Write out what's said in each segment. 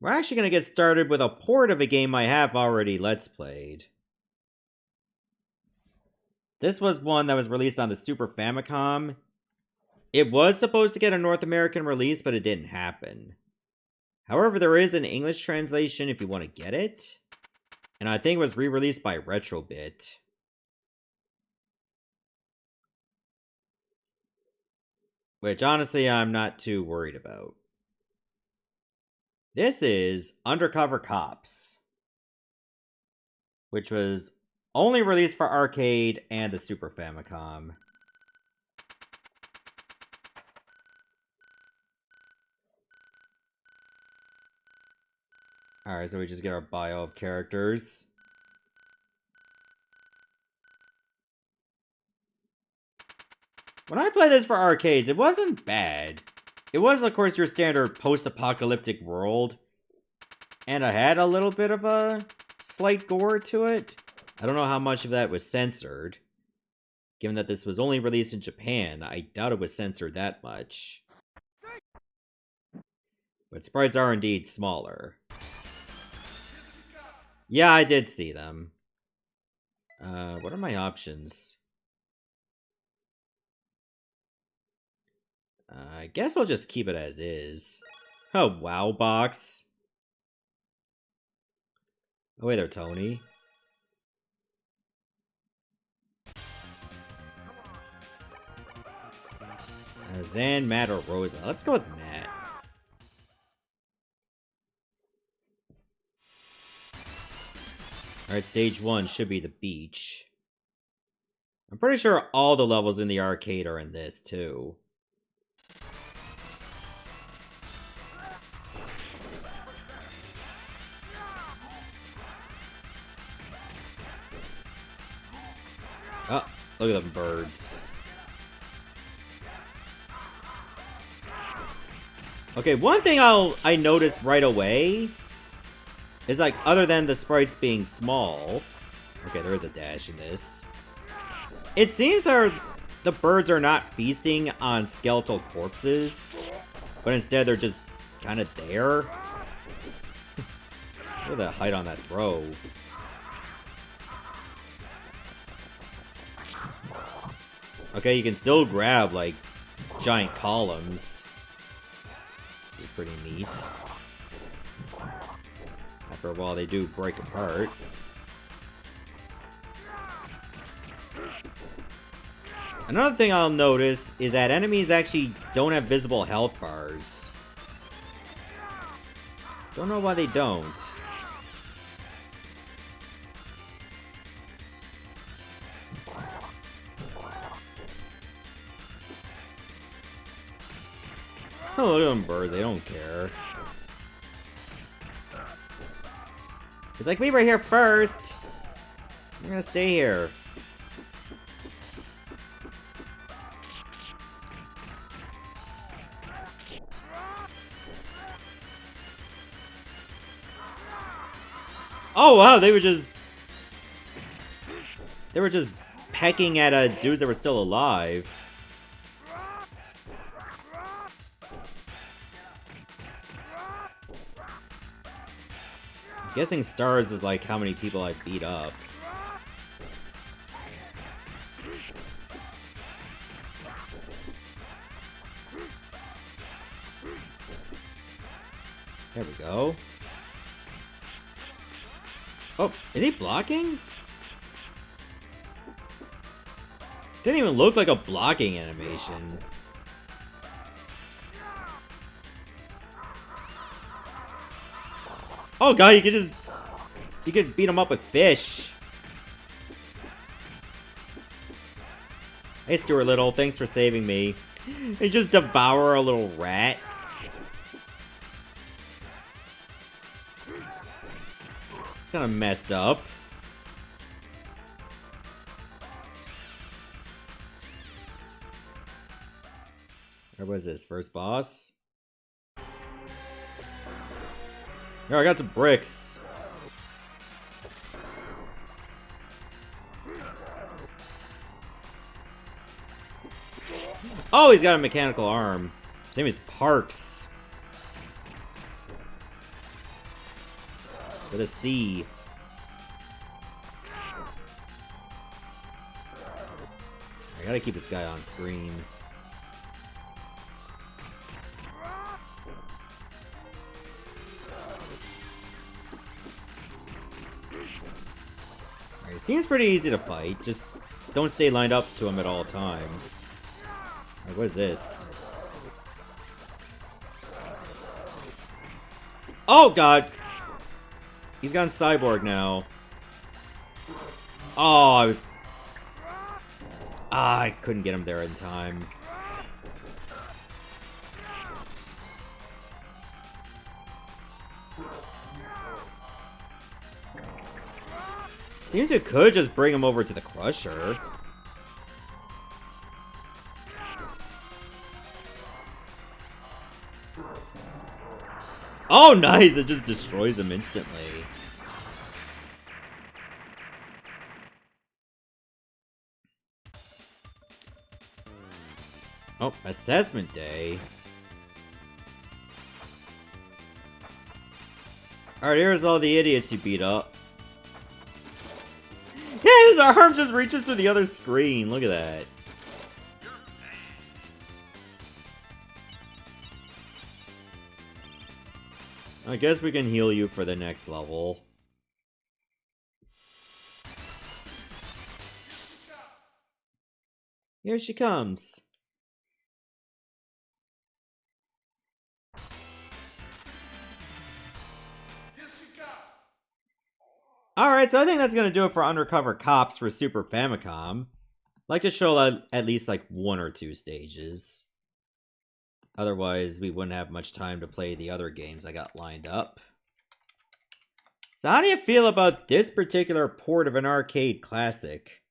We're actually going to get started with a port of a game I have already Let's Played. This was one that was released on the Super Famicom. It was supposed to get a North American release, but it didn't happen. However, there is an English translation if you want to get it. And I think it was re-released by Retrobit. Which, honestly, I'm not too worried about. This is Undercover Cops, which was only released for arcade and the Super Famicom. Alright, so we just get our bio of characters. When I played this for arcades, it wasn't bad. It was, of course, your standard post-apocalyptic world. And I had a little bit of a slight gore to it. I don't know how much of that was censored. Given that this was only released in Japan, I doubt it was censored that much. But sprites are indeed smaller. Yeah, I did see them. What are my options? I guess we'll just keep it as is. Oh, wow box. Oh, hey there, Tony. Zan, Matt, or Rosa. Let's go with Matt. Alright, stage 1 should be the beach. I'm pretty sure all the levels in the arcade are in this, too. Oh, look at them birds. Okay, one thing I noticed right away is, like, other than the sprites being small... Okay, there is a dash in this. It seems the birds are not feasting on skeletal corpses, but instead they're just kind of there. Look at the height on that throw. Okay, you can still grab, like, giant columns. Which is pretty neat. After a while, they do break apart. Another thing I'll notice is that enemies actually don't have visible health bars. Don't know why they don't. Oh, look at them birds, they don't care. It's like, me right here first! I'm gonna stay here. Oh wow, they were just pecking at dudes that were still alive. I'm guessing stars is like how many people I beat up. There we go. Oh, is he blocking? Didn't even look like a blocking animation. Oh god, you could beat him up with fish. Hey Stuart Little, thanks for saving me. You just devour a little rat. It's kind of messed up. Where was this? First boss? Here, I got some bricks. Oh, he's got a mechanical arm. His name is Parks. With a C. I gotta keep this guy on screen. Alright, he seems pretty easy to fight. Just don't stay lined up to him at all times. Alright, what is this? Oh, God! He's gone cyborg now. Oh, I couldn't get him there in time. Seems you could just bring him over to the Crusher. Oh, nice! It just destroys him instantly. Oh, assessment day. Alright, here's all the idiots you beat up. Yeah, his arm just reaches to the other screen. Look at that. I guess we can heal you for the next level. Here she comes. Alright, so I think that's gonna do it for Undercover Cops for Super Famicom. I'd like to show at least like 1 or 2 stages. Otherwise, we wouldn't have much time to play the other games I got lined up. So how do you feel about this particular port of an arcade classic?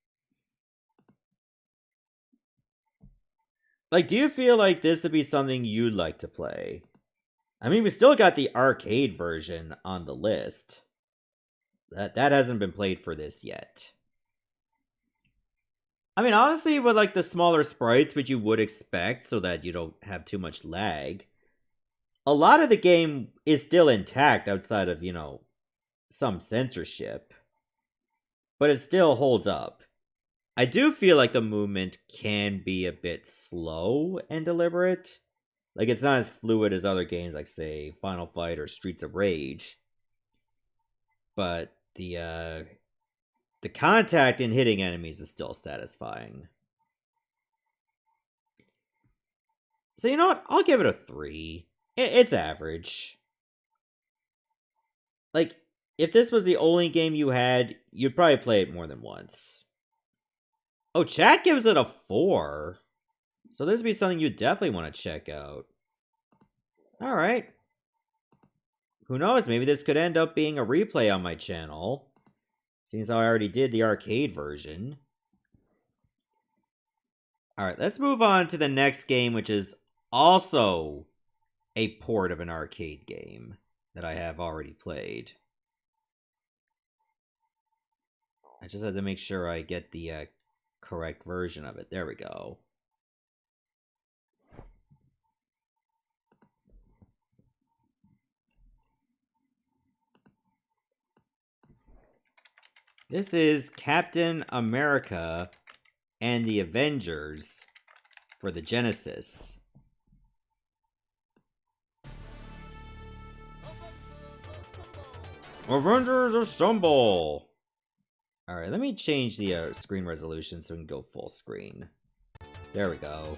Like, do you feel like this would be something you'd like to play? I mean, we still got the arcade version on the list. That hasn't been played for this yet. I mean, honestly, with like the smaller sprites, which you would expect so that you don't have too much lag, a lot of the game is still intact outside of, you know, some censorship. But it still holds up. I do feel like the movement can be a bit slow and deliberate. Like, it's not as fluid as other games like, say, Final Fight or Streets of Rage. But the contact in hitting enemies is still satisfying. So you know what? I'll give it a 3. It's average. Like, if this was the only game you had, you'd probably play it more than once. Oh, chat gives it a 4. So this would be something you definitely want to check out. Alright. Who knows, maybe this could end up being a replay on my channel. Seems how I already did the arcade version. Alright, let's move on to the next game, which is also a port of an arcade game that I have already played. I just had to make sure I get the correct version of it. There we go. This is Captain America and the Avengers for the Genesis. Avengers Assemble! Alright, let me change the screen resolution so we can go full screen. There we go.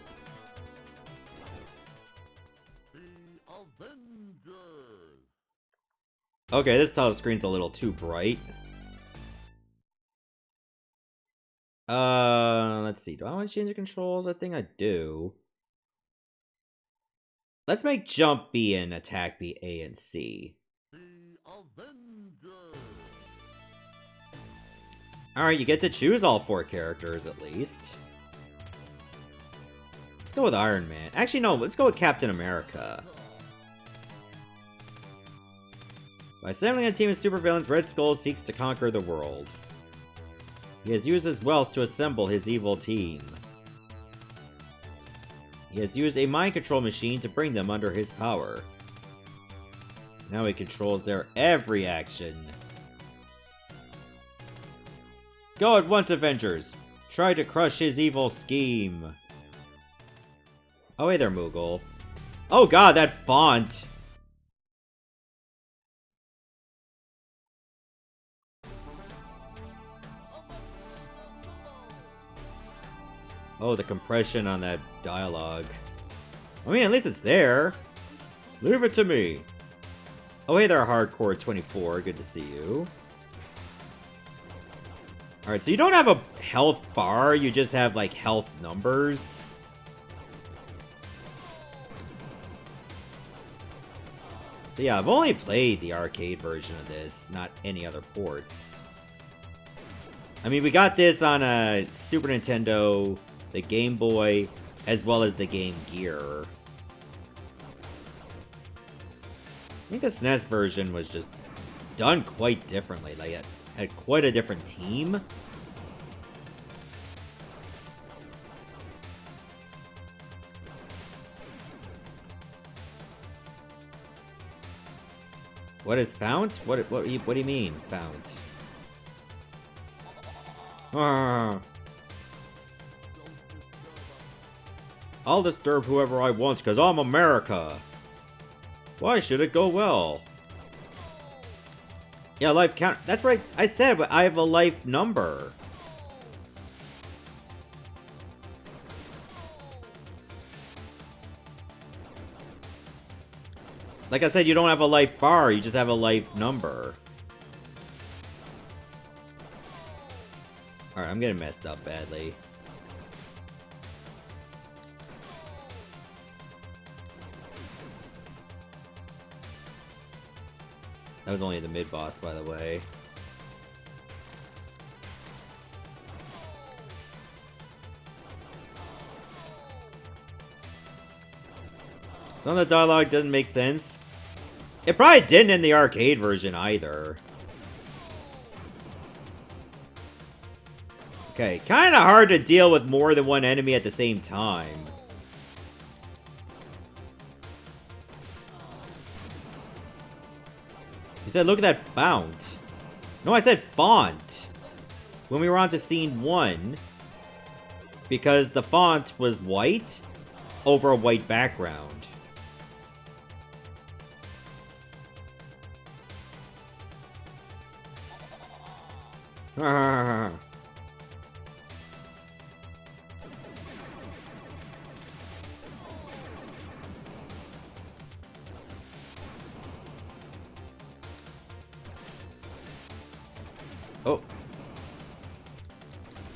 Okay, this title screen's a little too bright. Let's see. Do I want to change the controls? I think I do. Let's make jump B and attack be A and C. Alright, you get to choose all 4 characters at least. Let's go with Iron Man. Actually, no, let's go with Captain America. By assembling a team of supervillains, Red Skull seeks to conquer the world. He has used his wealth to assemble his evil team. He has used a mind control machine to bring them under his power. Now he controls their every action. Go at once, Avengers! Try to crush his evil scheme. Oh, hey there, Moogle. Oh god, that font! Oh, the compression on that dialogue. I mean, at least it's there. Leave it to me. Oh, hey there, Hardcore 24. Good to see you. Alright, so you don't have a health bar, you just have, like, health numbers. So yeah, I've only played the arcade version of this, not any other ports. I mean, we got this on a Super Nintendo, the Game Boy, as well as the Game Gear. I think the SNES version was just done quite differently. Like, it had quite a different team. What is fount? What do you mean, fount? I'll disturb whoever I want, because I'm America. Why should it go well? Yeah, life count. That's right. I said, but I have a life number. Like I said, you don't have a life bar. You just have a life number. Alright, I'm getting messed up badly. That was only the mid-boss, by the way. Some of the dialogue doesn't make sense. It probably didn't in the arcade version either. Okay, kind of hard to deal with more than one enemy at the same time. You said, look at that fount. No, I said font. When we were on to scene 1. Because the font was white over a white background. Oh.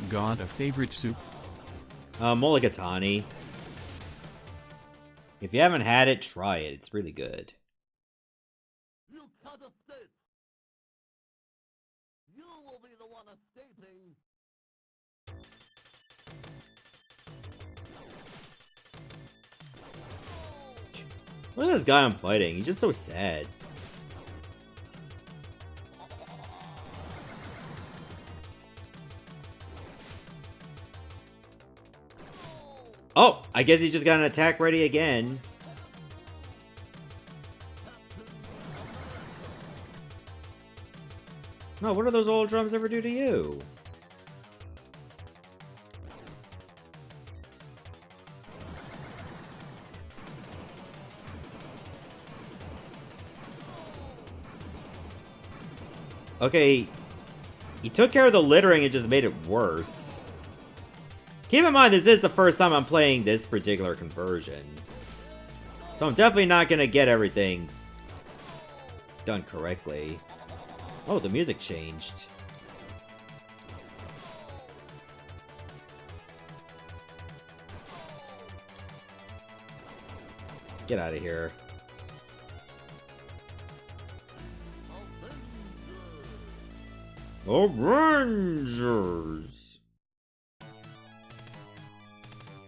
Got a favorite soup? Mulligatawny. If you haven't had it, try it. It's really good. You cut a stick. You will be the one escaping. Look at this guy I'm fighting. He's just so sad. Oh, I guess he just got an attack ready again. No, what do those old drums ever do to you? Okay, he took care of the littering and just made it worse. Keep in mind, this is the first time I'm playing this particular conversion. So I'm definitely not going to get everything done correctly. Oh, the music changed. Get out of here. Avengers!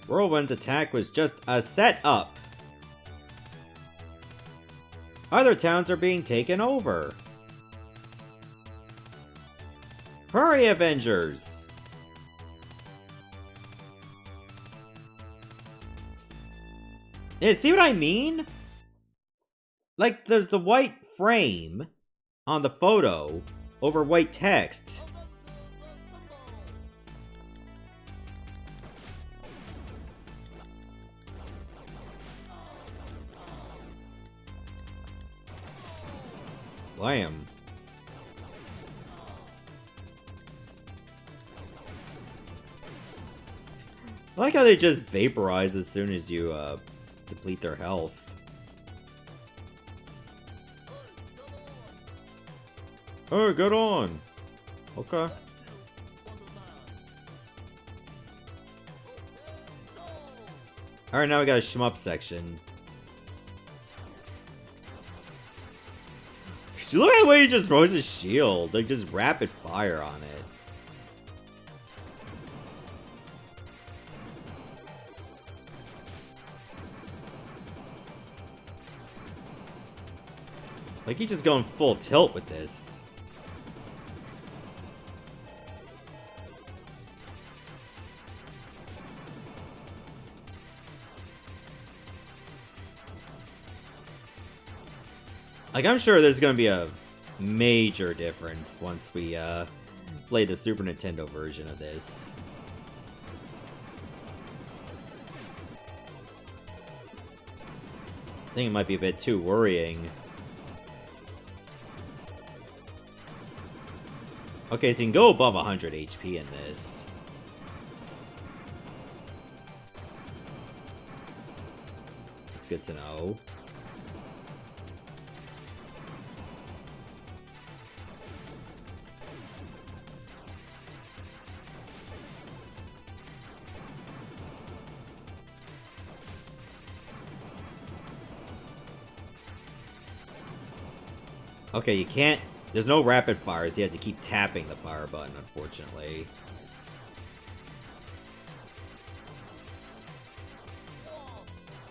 Whirlwind's attack was just a setup. Other towns are being taken over. Hurry, Avengers! Yeah, see what I mean? Like, there's the white frame on the photo over white text. Blam. I like how they just vaporize as soon as you deplete their health. Oh, good on. Okay. Alright, now we got a shmup section. Look at the way he just throws his shield. Like, just rapid fire on it. Like, he's just going full tilt with this. Like, I'm sure there's gonna be a major difference once we, play the Super Nintendo version of this. I think it might be a bit too worrying. Okay, so you can go above 100 HP in this. That's good to know. Okay, you can't... There's no rapid fires. You have to keep tapping the fire button, unfortunately.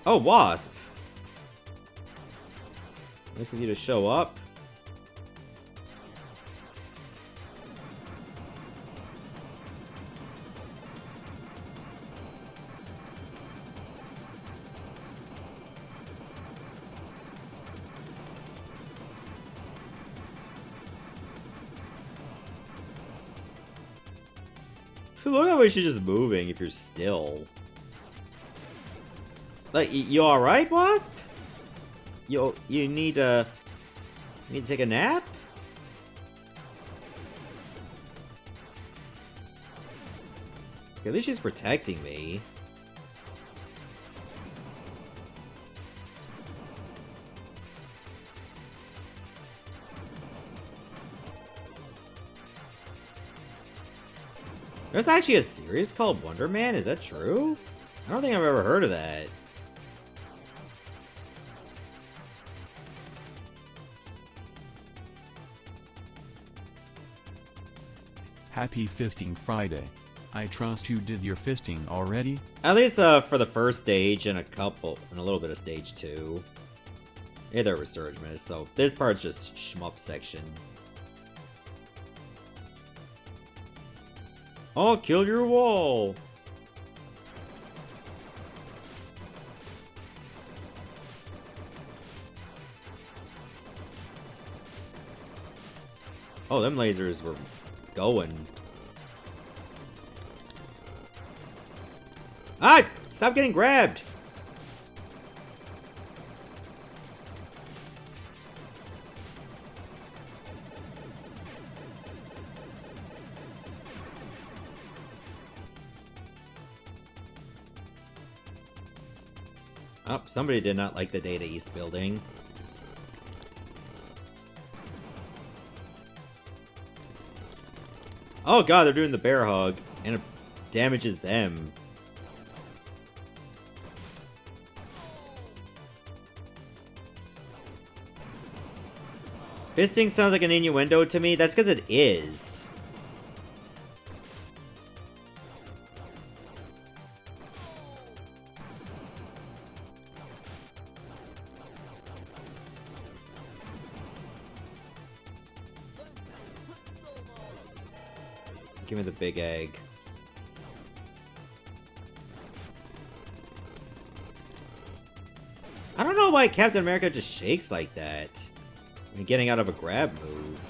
Oh, Wasp! Nice of you to show up. Look at the way she's just moving if you're still. Like, you alright, Wasp? You need to take a nap? At least she's protecting me. There's actually a series called Wonder Man? Is that true? I don't think I've ever heard of that. Happy Fisting Friday. I trust you did your fisting already? At least for the first stage and a little bit of stage 2. Yeah, there were Resurgence, so this part's just shmup section. I'll kill your wall! Oh, them lasers were going. Ah! Stop getting grabbed! Oh, somebody did not like the Data East building. Oh god, they're doing the bear hug, and it damages them. Fisting sounds like an innuendo to me. That's because it is. Give me the big egg. I don't know why Captain America just shakes like that. And getting out of a grab move.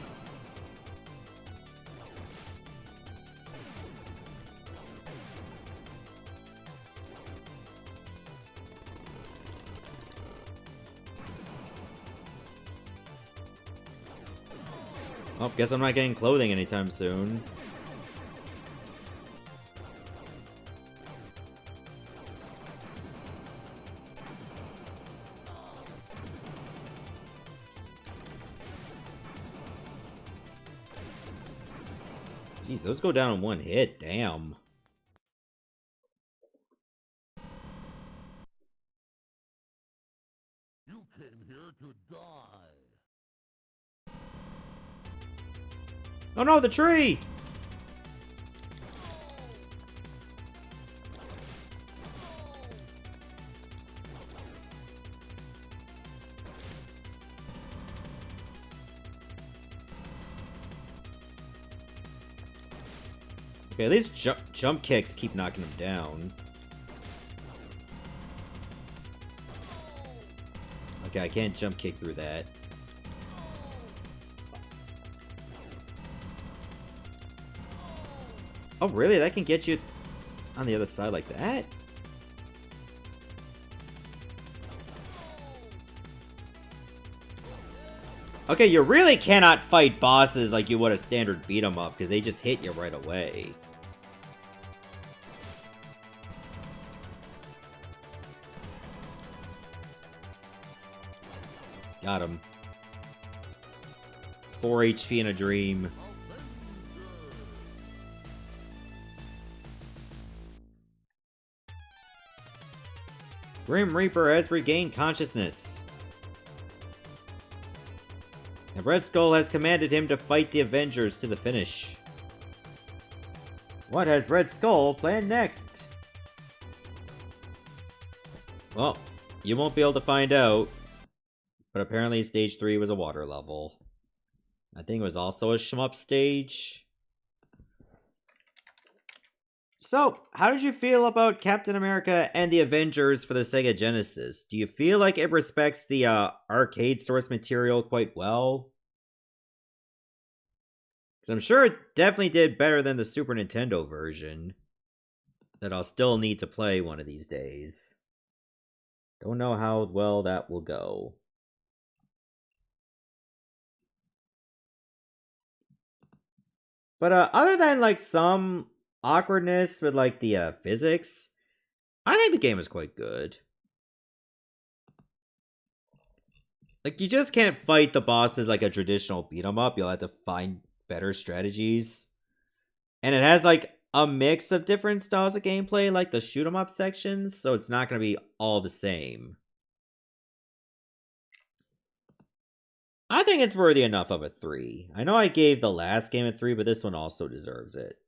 Oh, guess I'm not getting clothing anytime soon. Jeez, those go down in one hit. Damn. You came here to die. Oh no, the tree! Okay, at least jump kicks keep knocking him down. Okay, I can't jump kick through that. Oh, really? That can get you on the other side like that? Okay, you really cannot fight bosses like you would a standard beat 'em up, because they just hit you right away. Got him. 4 HP in a dream. Grim Reaper has regained consciousness. And Red Skull has commanded him to fight the Avengers to the finish. What has Red Skull planned next? Well, you won't be able to find out. But apparently stage 3 was a water level. I think it was also a shmup stage. So, how did you feel about Captain America and the Avengers for the Sega Genesis? Do you feel like it respects the arcade source material quite well? Because I'm sure it definitely did better than the Super Nintendo version. That I'll still need to play one of these days. Don't know how well that will go. But other than like some awkwardness with like the physics, I think the game is quite good. Like, you just can't fight the bosses like a traditional beat 'em up. You'll have to find better strategies. And it has like a mix of different styles of gameplay, like the shoot 'em up sections, so it's not going to be all the same. I think it's worthy enough of a 3. I know I gave the last game a 3, but this one also deserves it.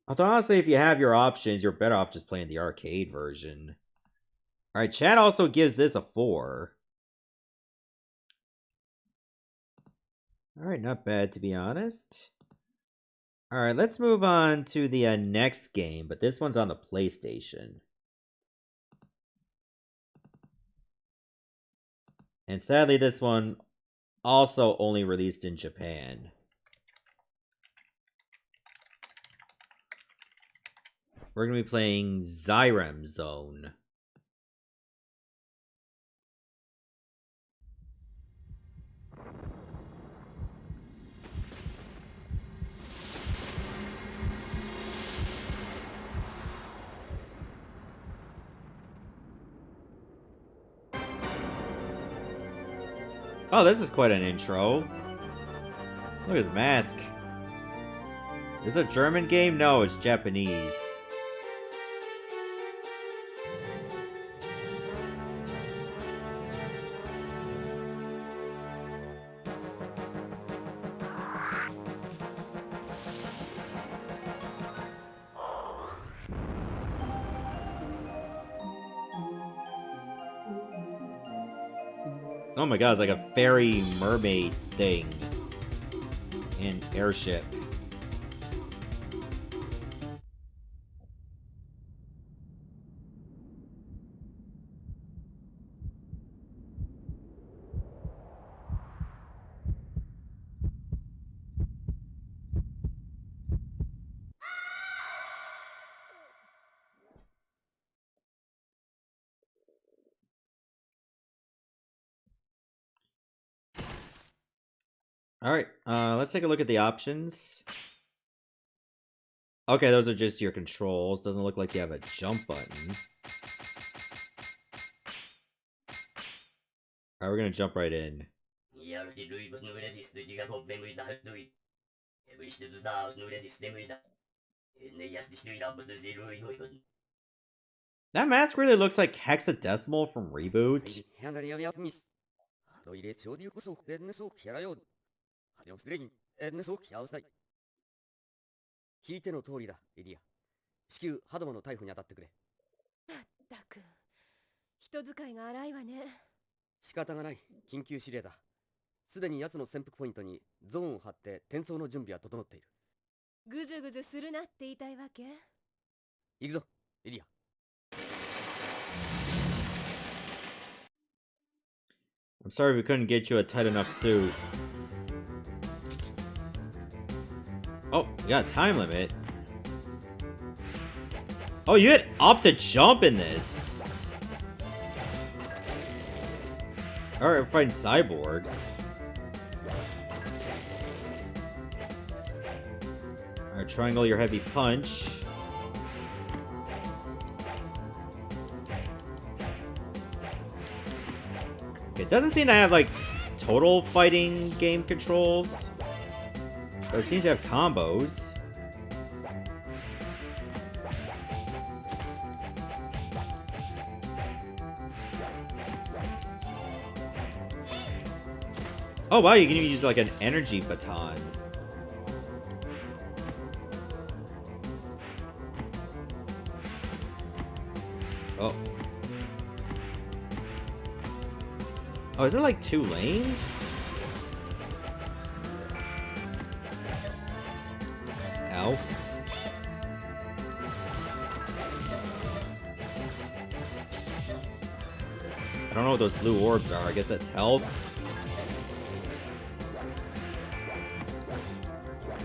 Although honestly, if you have your options, you're better off just playing the arcade version. Alright, chat also gives this a 4. Alright, not bad to be honest. Alright, let's move on to the next game, but this one's on the PlayStation. And sadly, this one also only released in Japan. We're going to be playing Zeiramzone. Oh, this is quite an intro. Look at his mask. Is it a German game? No, it's Japanese. Oh my god, it's like a fairy mermaid thing. And airship. Alright, let's take a look at the options. Okay, those are just your controls. Doesn't look like you have a jump button. Alright, we're gonna jump right in. That mask really looks like Hexadecimal from Reboot. I'm sorry we couldn't get you a tight enough suit. Oh, you got a time limit. Oh, you hit up to jump in this. Alright, we're fighting cyborgs. Alright, triangle your heavy punch. It doesn't seem to have, like, total fighting game controls. But it seems to have combos. Oh wow, you can even use like an energy baton. Oh. Oh, is it like 2 lanes? Ow. I don't know what those blue orbs are. I guess that's health.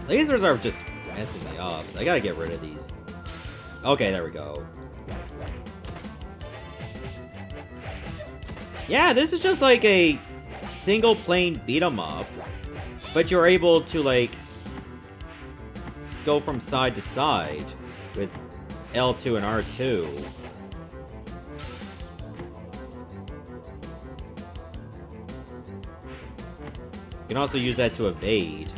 Lasers are just messing me up, so I gotta get rid of these. Okay, there we go. Yeah, this is just like a single plane beat 'em up, but you're able to like go from side to side with L2 and R2. You can also use that to evade.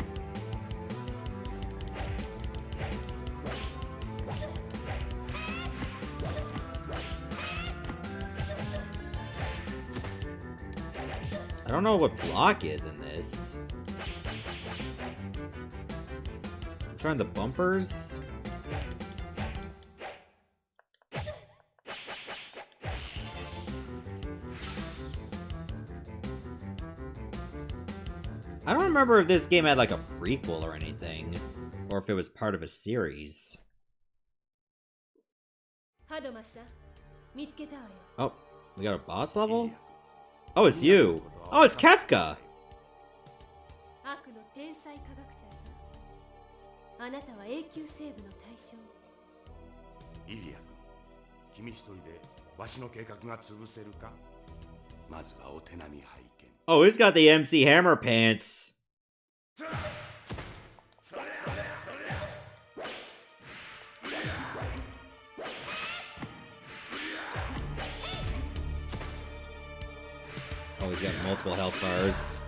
I don't know what block is in this. I'm trying the bumpers. I don't remember if this game had like a prequel or anything, or if it was part of a series. Oh, we got a boss level? Oh, it's you. Oh, it's Kefka. Oh, he's got the MC Hammer pants. Oh, he's got multiple health bars.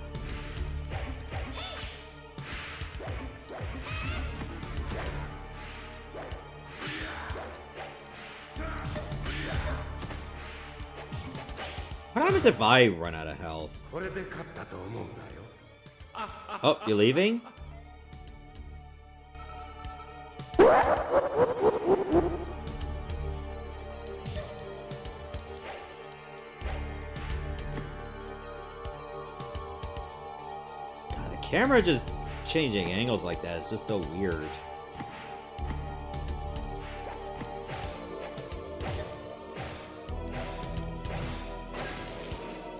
What happens if I run out of health? Oh, you're leaving? God, the camera just changing angles like that is just so weird.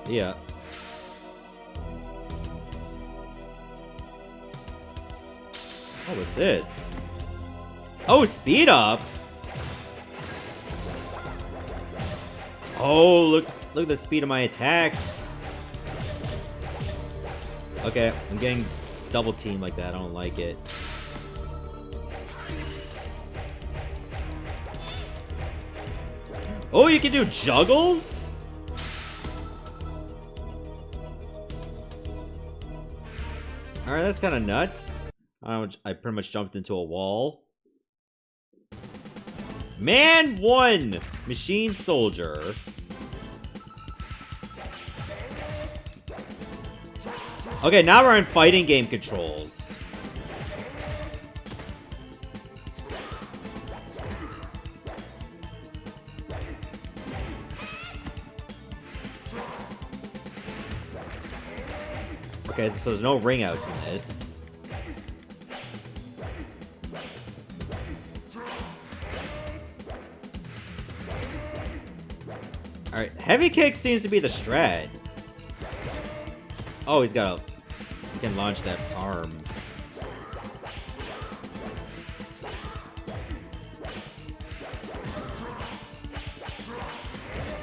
See ya. Oh, what's this? Oh, speed up! Oh, look at the speed of my attacks. Okay, I'm getting double team like that. I don't like it. Oh, you can do juggles? Alright, that's kind of nuts. I pretty much jumped into a wall. Man 1! Machine Soldier. Okay, now we're on fighting game controls. Okay, so there's no ring outs in this. Alright, heavy kick seems to be the strat. Oh, he's got a... He can launch that arm.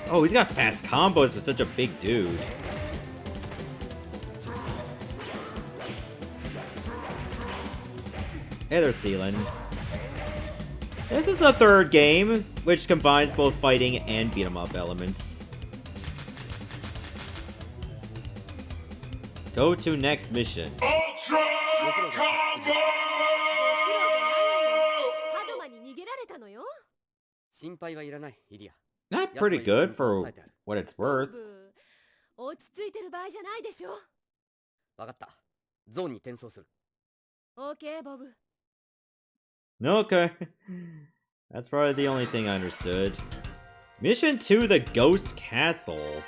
Oh, he's got fast combos for such a big dude. Hey there, Sealan. This is the third game, which combines both fighting and beat-em-up elements. Go to next mission. Ultra Combo! Not pretty good for what it's worth. Okay. That's probably the only thing I understood. Mission 2, the Ghost Castle.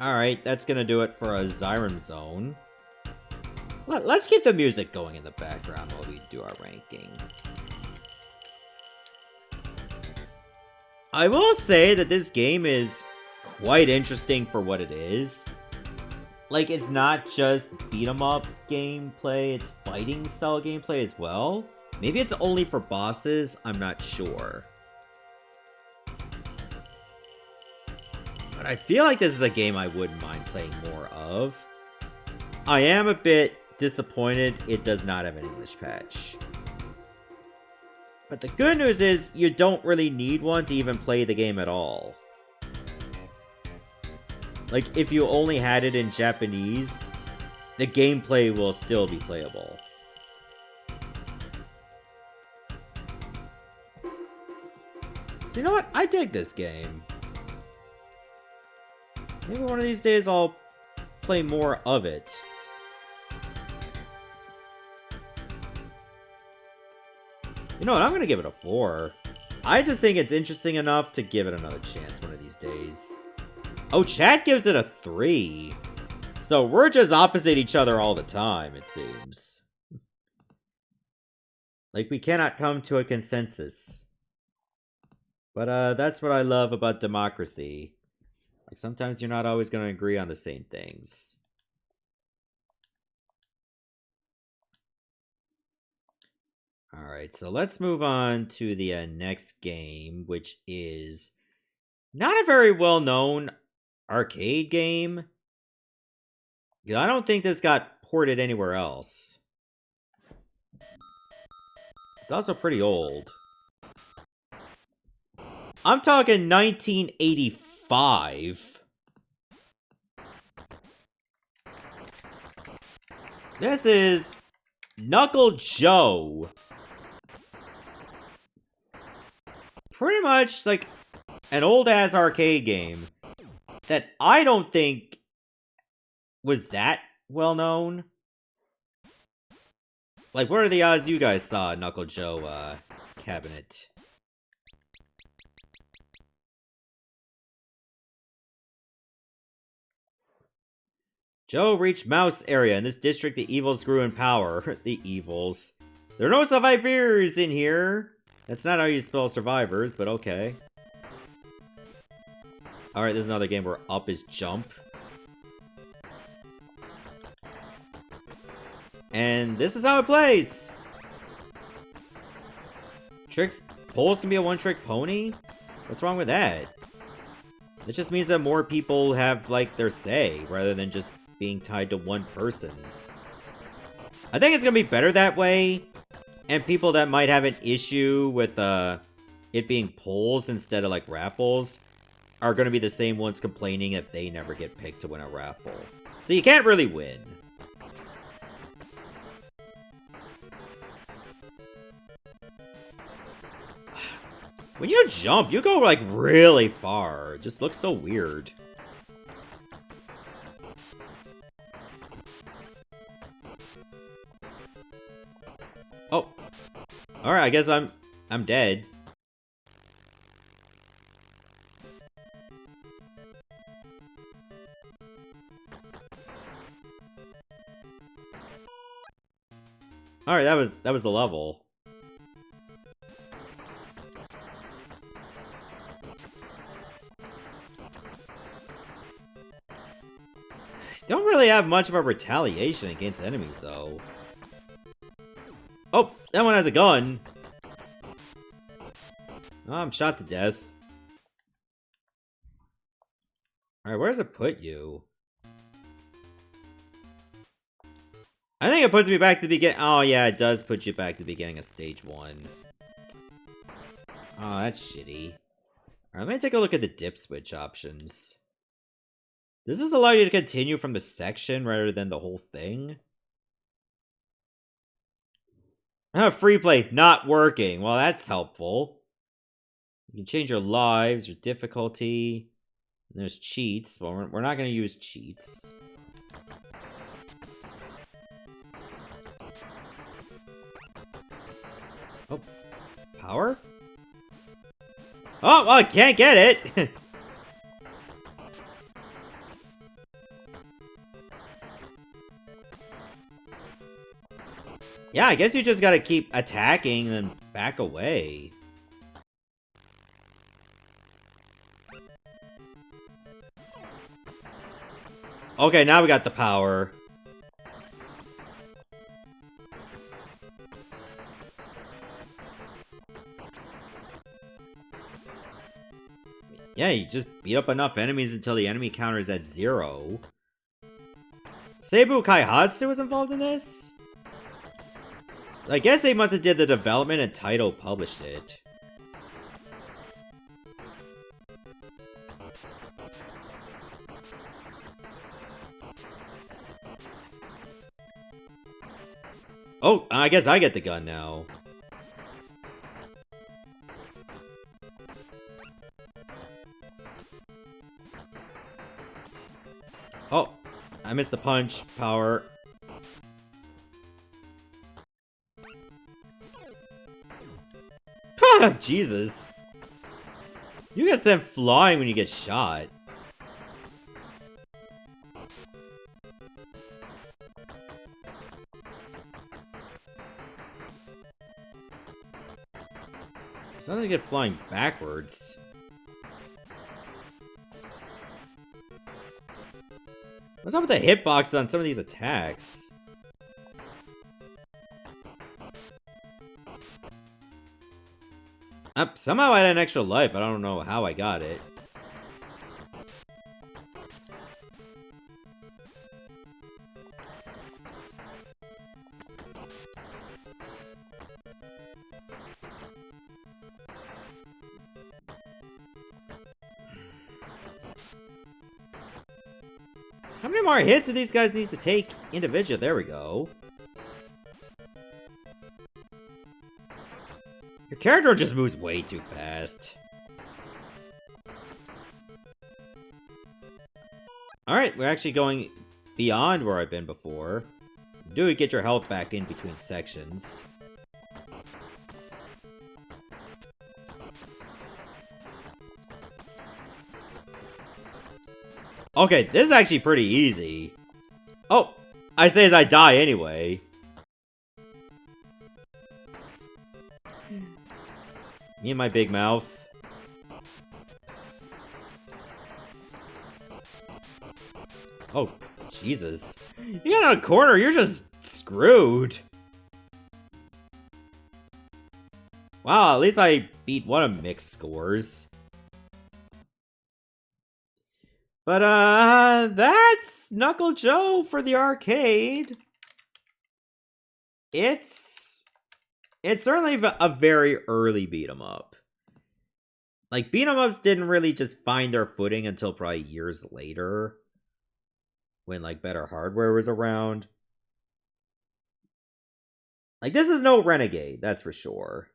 Alright, that's gonna do it for a Zeiramzone. Let's keep the music going in the background while we do our ranking. I will say that this game is quite interesting for what it is. Like, it's not just beat-em-up gameplay, it's fighting style gameplay as well. Maybe it's only for bosses, I'm not sure. But I feel like this is a game I wouldn't mind playing more of. I am a bit disappointed it does not have an English patch. But the good news is, you don't really need one to even play the game at all. Like, if you only had it in Japanese, the gameplay will still be playable. So you know what? I dig this game. Maybe one of these days I'll play more of it. You know what? I'm gonna give it a 4. I just think it's interesting enough to give it another chance one of these days. Oh, chat gives it a 3. So we're just opposite each other all the time, it seems. Like, we cannot come to a consensus. But that's what I love about democracy. Like, sometimes you're not always going to agree on the same things. Alright, so let's move on to the next game, which is not a very well-known arcade game. I don't think this got ported anywhere else. It's also pretty old. I'm talking 1985. This is Knuckle Joe. Pretty much like an old-ass arcade game that I don't think was that well-known. Like, what are the odds you guys saw a Knuckle Joe cabinet? Joe reached Mouse area. In this district, the evils grew in power. The evils. There are no survivors in here. That's not how you spell survivors, but okay. Alright, this is another game where up is jump. And this is how it plays! Poles can be a one-trick pony? What's wrong with that? It just means that more people have, like, their say, rather than just being tied to one person. I think it's gonna be better that way, and people that might have an issue with it being polls instead of like raffles are gonna be the same ones complaining if they never get picked to win a raffle. So you can't really win. When you jump, you go like really far. It just looks so weird. Oh. Alright, I guess I'm dead. Alright, that was the level. Don't really have much of a retaliation against enemies, though. Oh, that one has a gun. Oh, I'm shot to death. Alright, where does it put you? I think it puts me back to the beginning. Oh, yeah, it does put you back to the beginning of stage 1. Oh, that's shitty. Alright, let me take a look at the dip switch options. Does this allow you to continue from the section rather than the whole thing? Free play not working. Well, that's helpful. You can change your lives, your difficulty. And there's cheats. Well, we're not going to use cheats. Oh, power? Oh, well, I can't get it! Yeah, I guess you just gotta keep attacking and back away. Okay, now we got the power. Yeah, you just beat up enough enemies until the enemy counter is at 0. Seibu Kaihatsu was involved in this? I guess they must have did the development and Taito published it. Oh, I guess I get the gun now. Oh, I missed the punch power. Jesus. You get sent flying when you get shot. Sounds like you get flying backwards. What's up with the hitbox on some of these attacks? Somehow I had an extra life. I don't know how I got it. How many more hits do these guys need to take individually? There we go. Your character just moves way too fast. Alright, we're actually going beyond where I've been before. Do get your health back in between sections. Okay, this is actually pretty easy. Oh, I say as I die anyway. Me and my big mouth. Oh, Jesus. You got on a corner, you're just screwed. Wow, at least I beat one of mixed scores. But, that's Knuckle Joe for the arcade. It's certainly a very early beat 'em up. Like, beat 'em ups didn't really just find their footing until probably years later, when, like, better hardware was around. Like, this is no Renegade, that's for sure.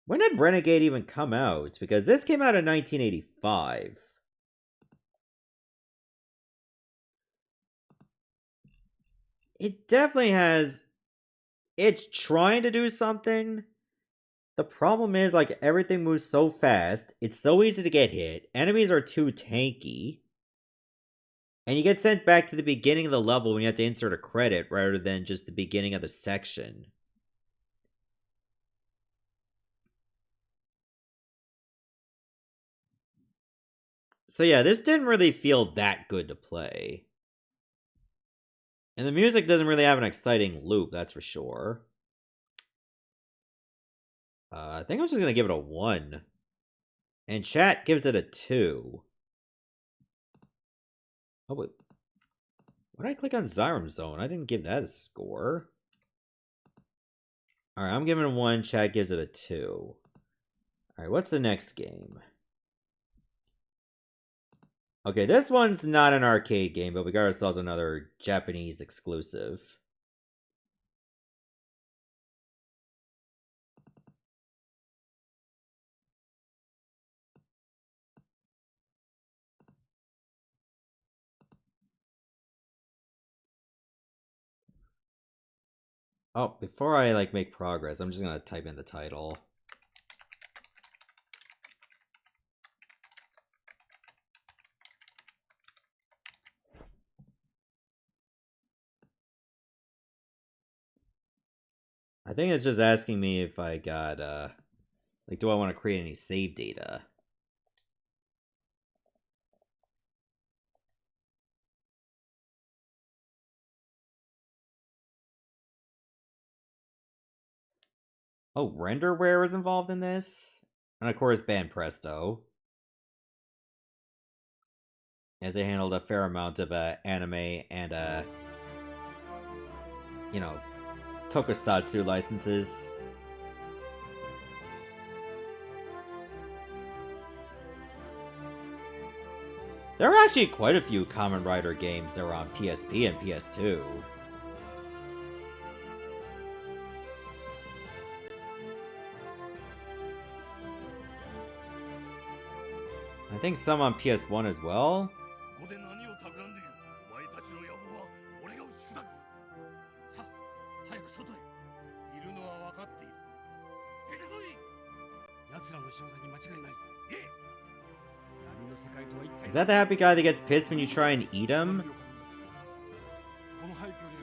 When did Renegade even come out? Because this came out in 1985. It definitely has... It's trying to do something. The problem is, like, everything moves so fast. It's so easy to get hit. Enemies are too tanky. And you get sent back to the beginning of the level when you have to insert a credit rather than just the beginning of the section. So yeah, this didn't really feel that good to play. And the music doesn't really have an exciting loop, that's for sure. I think I'm just gonna give it a 1. And chat gives it a 2. Oh, wait. Why did I click on Zeiramzone? I didn't give that a score. Alright, I'm giving it a 1. Chat gives it a 2. Alright, what's the next game? Okay, this one's not an arcade game, but we got ourselves another Japanese exclusive. Oh, before I, like, make progress, I'm just gonna type in the title. I think it's just asking me if I got, like, do I want to create any save data? Oh, Renderware is involved in this? And of course, Band Presto. As they handled a fair amount of anime and, you know, tokusatsu licenses. There are actually quite a few Kamen Rider games that were on PSP and PS2. I think some on PS1 as well. Is that the happy guy that gets pissed when you try and eat him?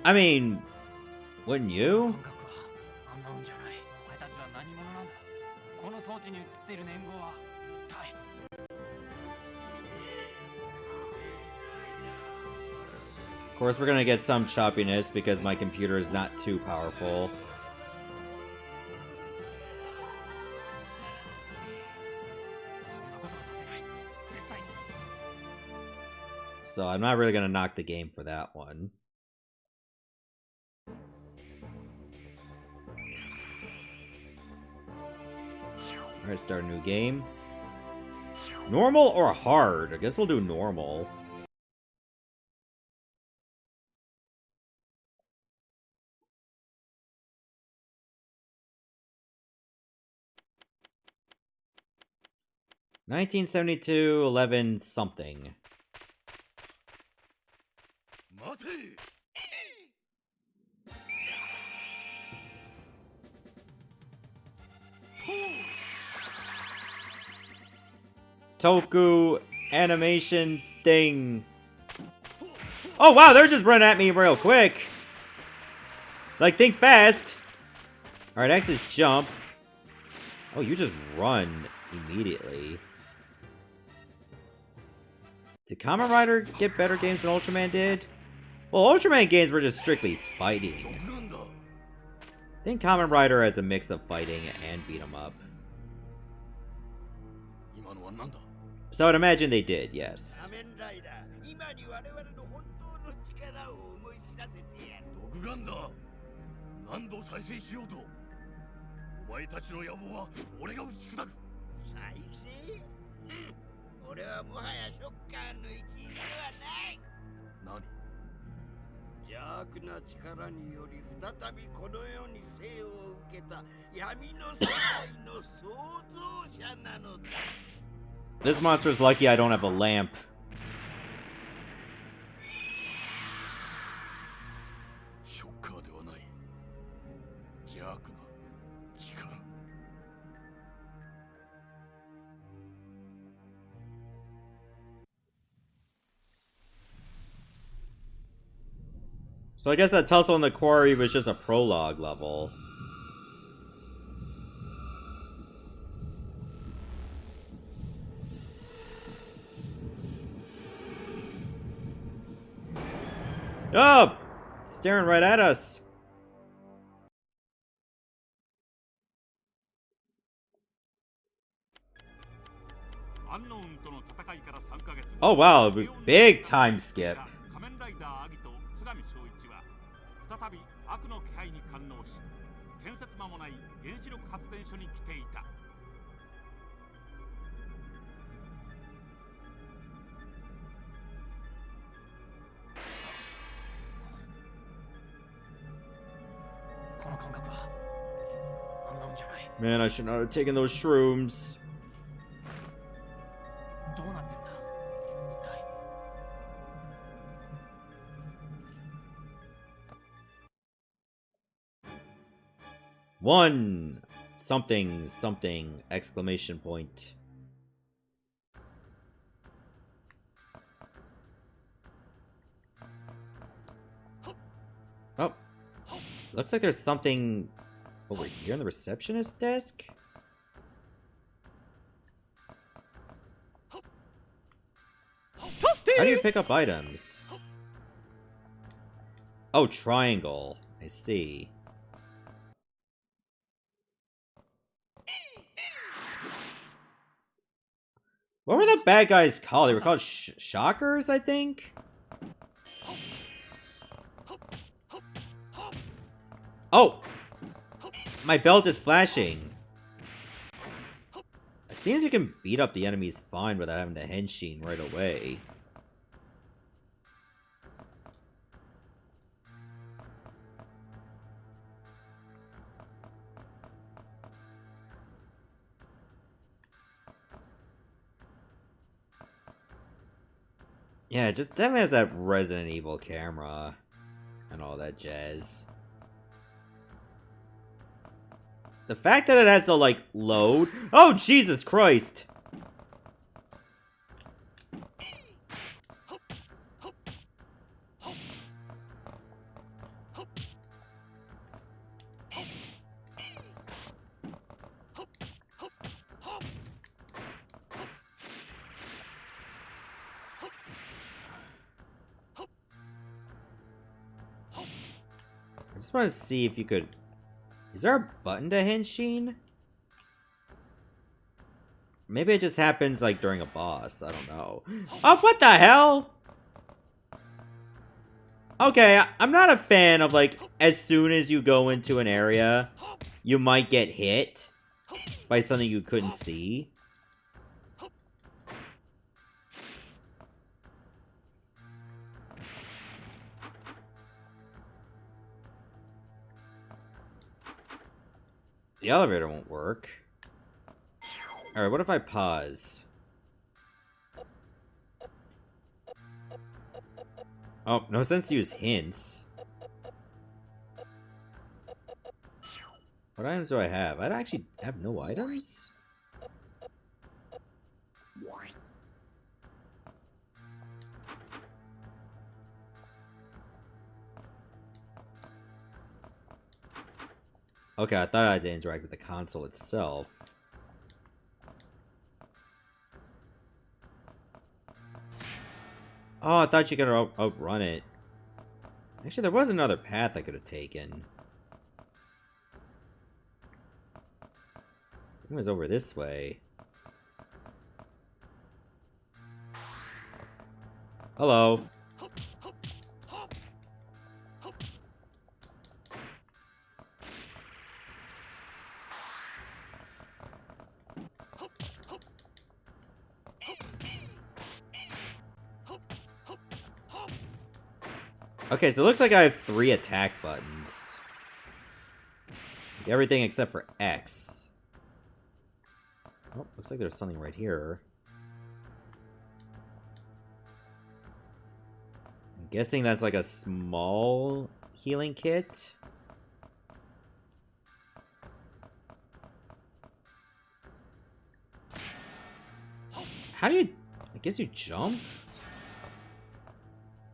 I mean, wouldn't you? Of course, we're gonna get some choppiness because my computer is not too powerful. So I'm not really gonna knock the game for that one. Alright, start a new game. Normal or hard? I guess we'll do normal. (1972) 11 something. Toku animation thing. Oh wow, they're just running at me real quick. Like, think fast. Alright, X is jump. Oh, you just run immediately. Did Kamen Rider get better games than Ultraman did? Well, Ultraman games were just strictly fighting. I think Kamen Rider has a mix of fighting and beat 'em up. So I'd imagine they did, yes. 仮面ライダー、今に我々の本当の力を思い知らせてやる。独眼だ。何度再生しようと、お前たちの野望は俺が打ち砕く。再生？俺はもはやショッカーの一員ではない。何？邪悪な力により再びこの世に生を受けた闇の世界の創造者なのだ。This monster's lucky I don't have a lamp. ショッカーではない。邪悪な力。So I guess that tussle in the quarry was just a prologue level. Oh! Staring right at us. Oh wow, big time skip. 仮面ライダーアギと津上正一は再び悪の気配に感応し、建設間もない原子力発電所に来ていた。この感覚はあんなもんじゃない。 Man, I should not have taken those shrooms. どうなってんだ一体。One something something exclamation point. Oh, looks like there's something over here on the receptionist desk. How do you pick up items? Oh, triangle. I see. What were the bad guys called? They were called shockers, I think? Oh! My belt is flashing. It seems you can beat up the enemies fine without having to henshin right away. Yeah, it just definitely has that Resident Evil camera and all that jazz. The fact that it has to, like, load... Oh, Jesus Christ! I just want to see if you could... Is there a button to henshin? Maybe it just happens, like, during a boss. I don't know. Oh, what the hell? Okay, I'm not a fan of, like, as soon as you go into an area, you might get hit by something you couldn't see. The elevator won't work. Alright, what if I pause? Oh, no sense to use hints. What items do I have? I actually have no items? Okay, I thought I had to interact with the console itself. Oh, I thought you could outrun it. Actually, there was another path I could have taken. It was over this way. Hello. Okay, so it looks like I have 3 attack buttons. Everything except for X. Oh, looks like there's something right here. I'm guessing that's like a small healing kit. How do you... I guess you jump?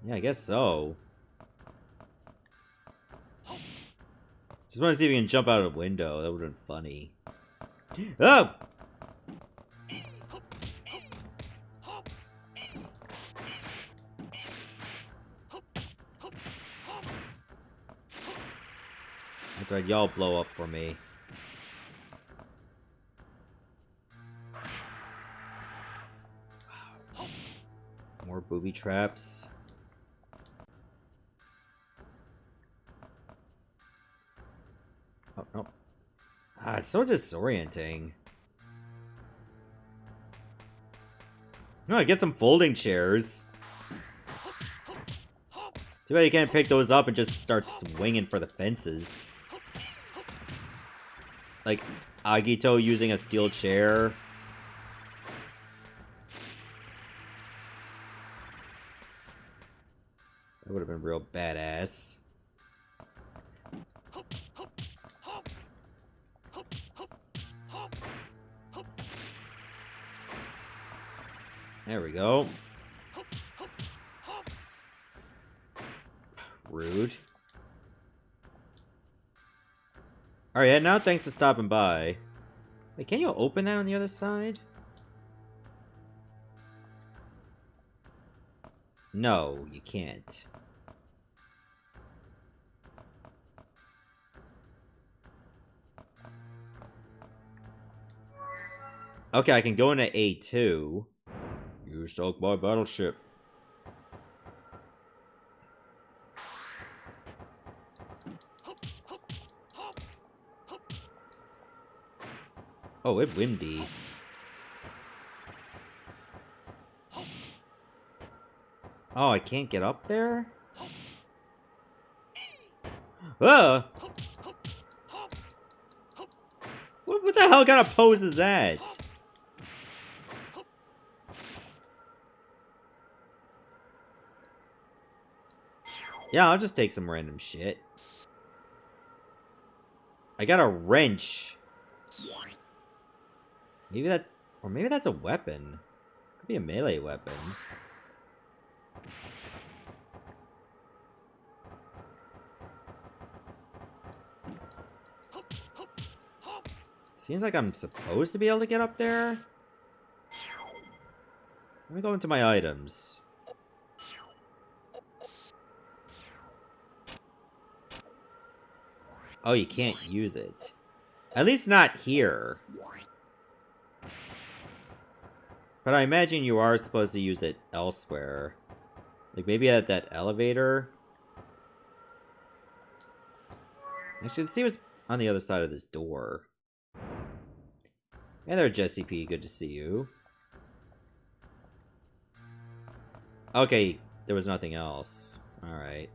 Yeah, I guess so. Just want to see if we can jump out of a window. That would have been funny. Oh! That's right, y'all blow up for me. More booby traps. Oh, no. Ah, it's so disorienting. No, I get some folding chairs. Too bad you can't pick those up and just start swinging for the fences. Like, Agito using a steel chair. That would have been real badass. There we go. Rude. Alright, yeah, now thanks for stopping by. Wait, can you open that on the other side? No, you can't. Okay, I can go into A2. You sunk my battleship. Oh, it's windy. Oh, I can't get up there? What the hell kind of pose is that? Yeah, I'll just take some random shit. I got a wrench. Maybe that... Or maybe that's a weapon. Could be a melee weapon. Seems like I'm supposed to be able to get up there. Let me go into my items. Oh, you can't use it. At least not here. But I imagine you are supposed to use it elsewhere. Like maybe at that elevator. Actually, let's see what's on the other side of this door. Hey there, Jesse P. Good to see you. Okay, there was nothing else. Alright.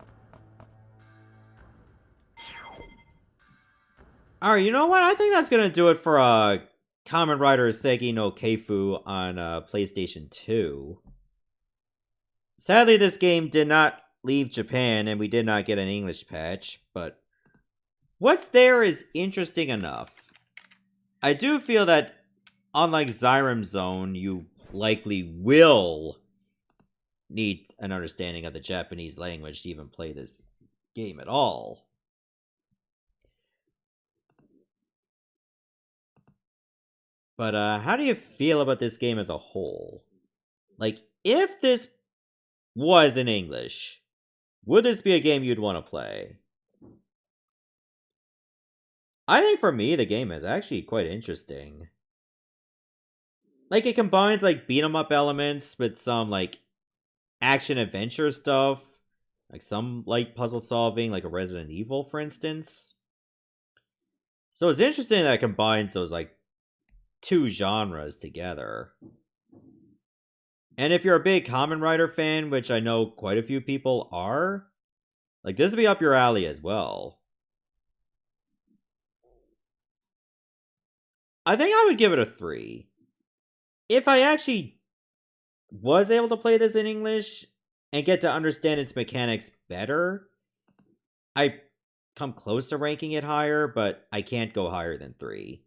Alright, you know what? I think that's gonna do it for Kamen Rider Seigi no Keifu on PlayStation 2. Sadly, this game did not leave Japan, and we did not get an English patch, but what's there is interesting enough. I do feel that, unlike Zeiramzone, you likely will need an understanding of the Japanese language to even play this game at all. But how do you feel about this game as a whole? Like, if this was in English, would this be a game you'd want to play? I think for me, the game is actually quite interesting. Like, it combines, like, beat-em-up elements with some, like, action adventure stuff. Like some light puzzle solving, like a Resident Evil, for instance. So it's interesting that it combines those, like, two genres together. And if you're a big Kamen Rider fan, which I know quite a few people are, like, this would be up your alley as well. I think I would give it a 3. If I actually was able to play this in English and get to understand its mechanics better, I come close to ranking it higher, but I can't go higher than 3.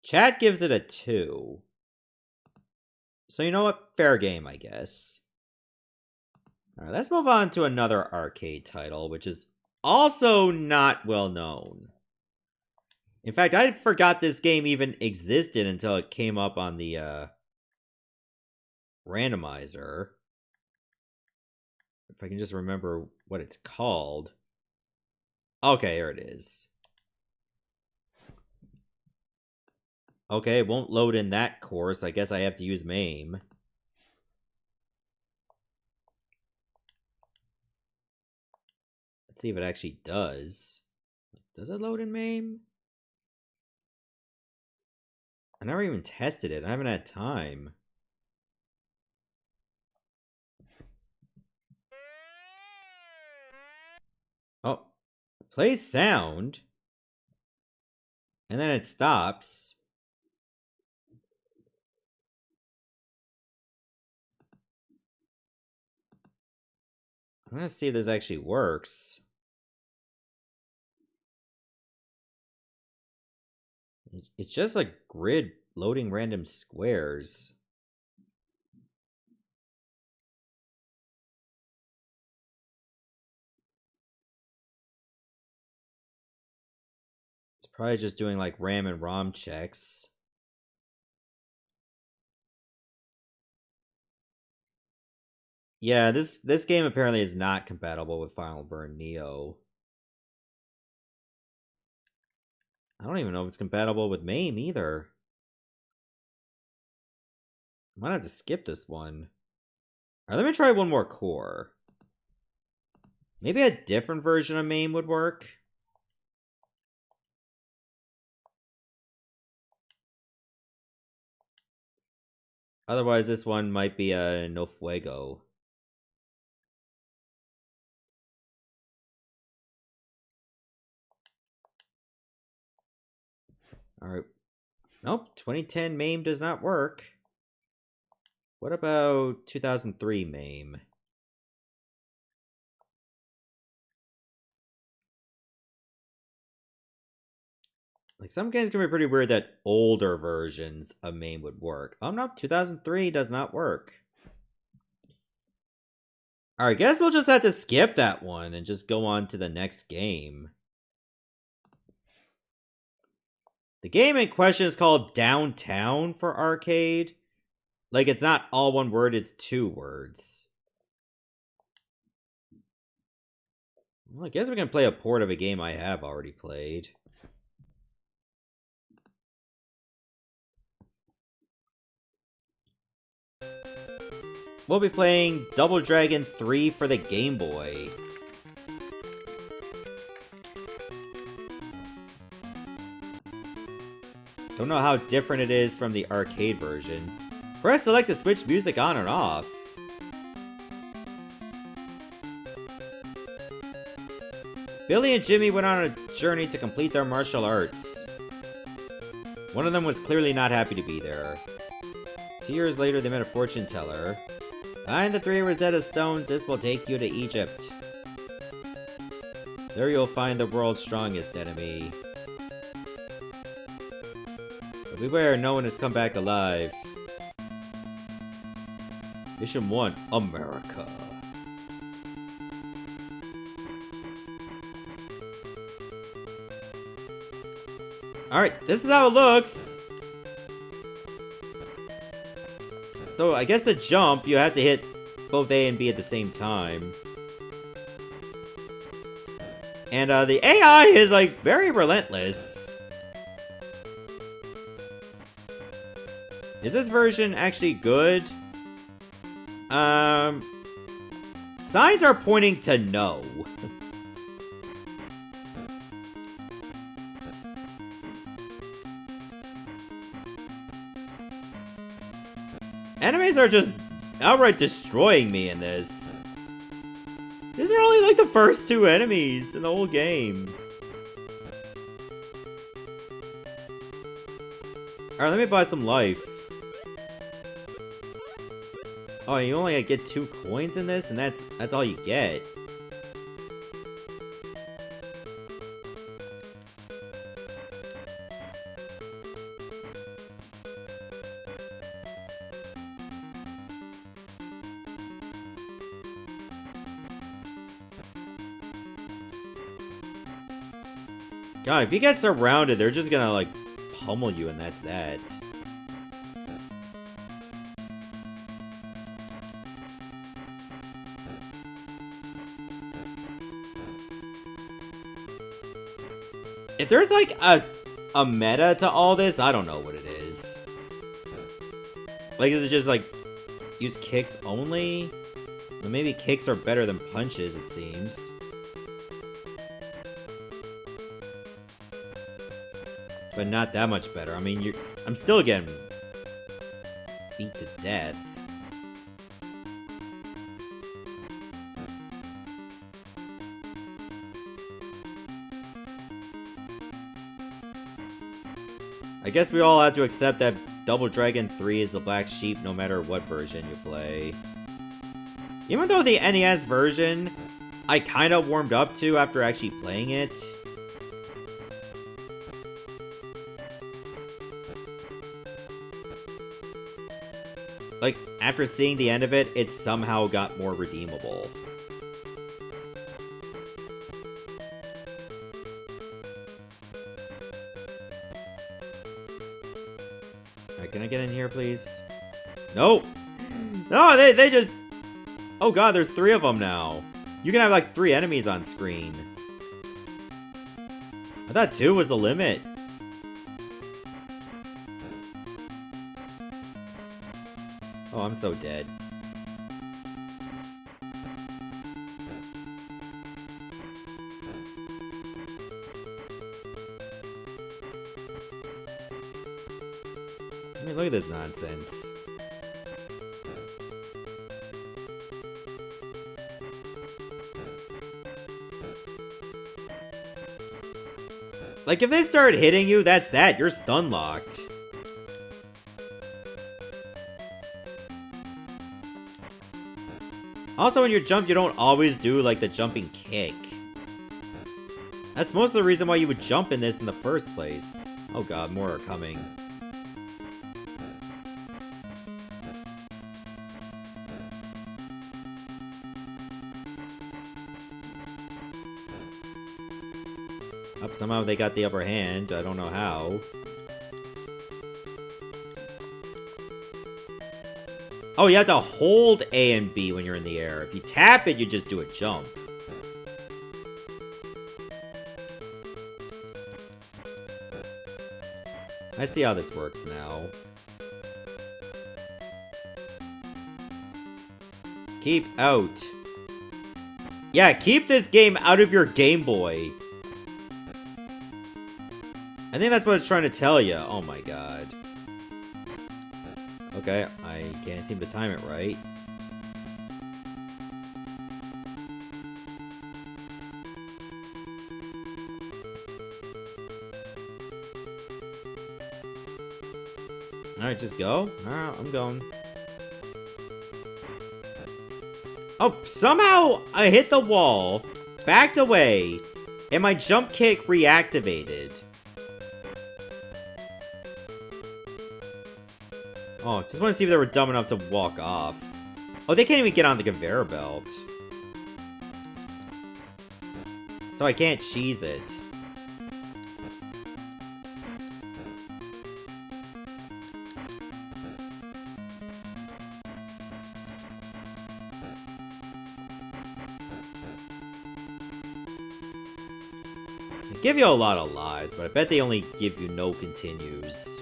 Chat gives it a 2. So you know what? Fair game, I guess. Alright, let's move on to another arcade title, which is also not well known. In fact, I forgot this game even existed until it came up on the randomizer. If I can just remember what it's called. Okay, here it is. Okay, it won't load in that course. I guess I have to use MAME. Let's see if it actually does. Does it load in MAME? I never even tested it. I haven't had time. Oh, it plays sound. And then it stops. I'm gonna see if this actually works. It's just a grid loading random squares. It's probably just doing like RAM and ROM checks. Yeah, this game apparently is not compatible with Final Burn Neo. I don't even know if it's compatible with MAME either. I might have to skip this one. Alright, let me try one more core. Maybe a different version of MAME would work. Otherwise, this one might be a no fuego. Alright. Nope, 2010 MAME does not work. What about 2003 MAME? Like, some games can be pretty weird that older versions of MAME would work. Oh no, 2003 does not work. Alright, guess we'll just have to skip that one and just go on to the next game. The game in question is called Downtown for arcade. Like, it's not all one word, it's 2 words. Well, I guess we can play a port of a game I have already played. We'll be playing Double Dragon 3 for the Game Boy. Don't know how different it is from the arcade version. Press select to switch music on and off. Billy and Jimmy went on a journey to complete their martial arts. One of them was clearly not happy to be there. 2 years later, they met a fortune teller. Find the 3 Rosetta Stones, this will take you to Egypt. There you'll find the world's strongest enemy. But beware, no one has come back alive. Mission 1, America. Alright, this is how it looks. So, I guess to jump, you have to hit both A and B at the same time. And the AI is, like, very relentless. Is this version actually good? Signs are pointing to no. Enemies are just outright destroying me in this. These are only like the first 2 enemies in the whole game. Alright, let me buy some life. Oh, you only get 2 coins in this, and that's all you get. God, if you get surrounded, they're just gonna, like, pummel you, and that's that. If there's, like, a meta to all this, I don't know what it is. Like, is it just, like, use kicks only? Well, maybe kicks are better than punches, it seems. But not that much better. I mean, I'm still getting beat to death. I guess we all have to accept that Double Dragon 3 is the black sheep no matter what version you play. Even though the NES version, I kind of warmed up to after actually playing it. Like, after seeing the end of it, it somehow got more redeemable. Alright, can I get in here, please? No! No, they just... Oh god, there's 3 of them now. You can have, like, 3 enemies on screen. I thought 2 was the limit. Oh, I'm so dead. I mean, look at this nonsense. Like, if they start hitting you, that's that. You're stun locked. Also, when you jump, you don't always do, like, the jumping kick. That's most of the reason why you would jump in this in the first place. Oh god, more are coming. Oh, somehow they got the upper hand. I don't know how. Oh, you have to hold A and B when you're in the air. If you tap it, you just do a jump. I see how this works now. Keep out. Yeah, keep this game out of your Game Boy. I think that's what it's trying to tell you. Oh my god. Okay, I can't seem to time it right. Alright, just go. Alright, I'm going. Oh, somehow I hit the wall, backed away, and my jump kick reactivated. Oh, just want to see if they were dumb enough to walk off. Oh, they can't even get on the conveyor belt. So I can't cheese it. They give you a lot of lives, but I bet they only give you no continues.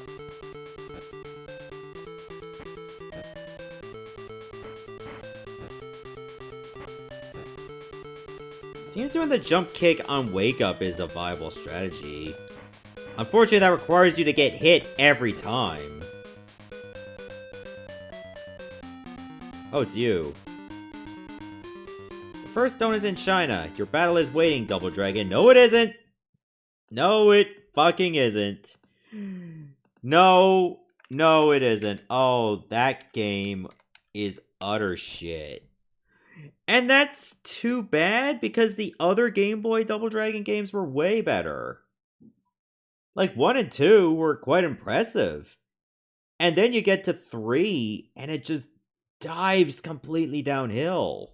Seems doing the jump kick on wake up is a viable strategy. Unfortunately, that requires you to get hit every time. Oh, it's you. The first stone is in China. Your battle is waiting, Double Dragon. No, it isn't! No, it fucking isn't. No, it isn't. Oh, that game is utter shit. And that's too bad, because the other Game Boy Double Dragon games were way better. Like, 1 and 2 were quite impressive. And then you get to 3, and it just dives completely downhill.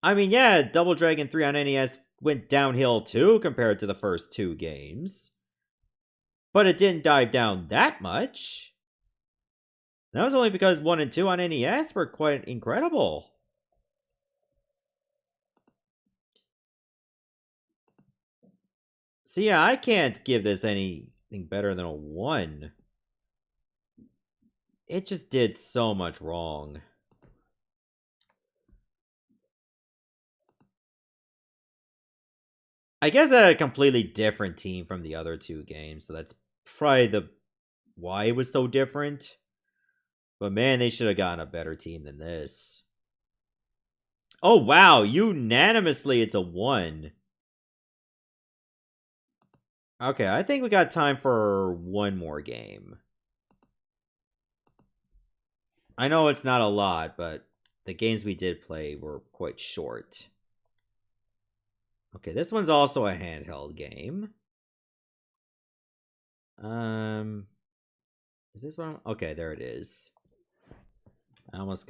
I mean, yeah, Double Dragon 3 on NES went downhill too compared to the first 2 games. But it didn't dive down that much. That was only because 1 and 2 on NES were quite incredible. So yeah, I can't give this anything better than a 1. It just did so much wrong. I guess I had a completely different team from the other 2 games, so that's probably why it was so different. But man, they should have gotten a better team than this. Oh wow, unanimously it's a 1. Okay, I think we got time for one more game. I know it's not a lot, but the games we did play were quite short. Okay, this one's also a handheld game. Is this one? Okay, there it is. I almost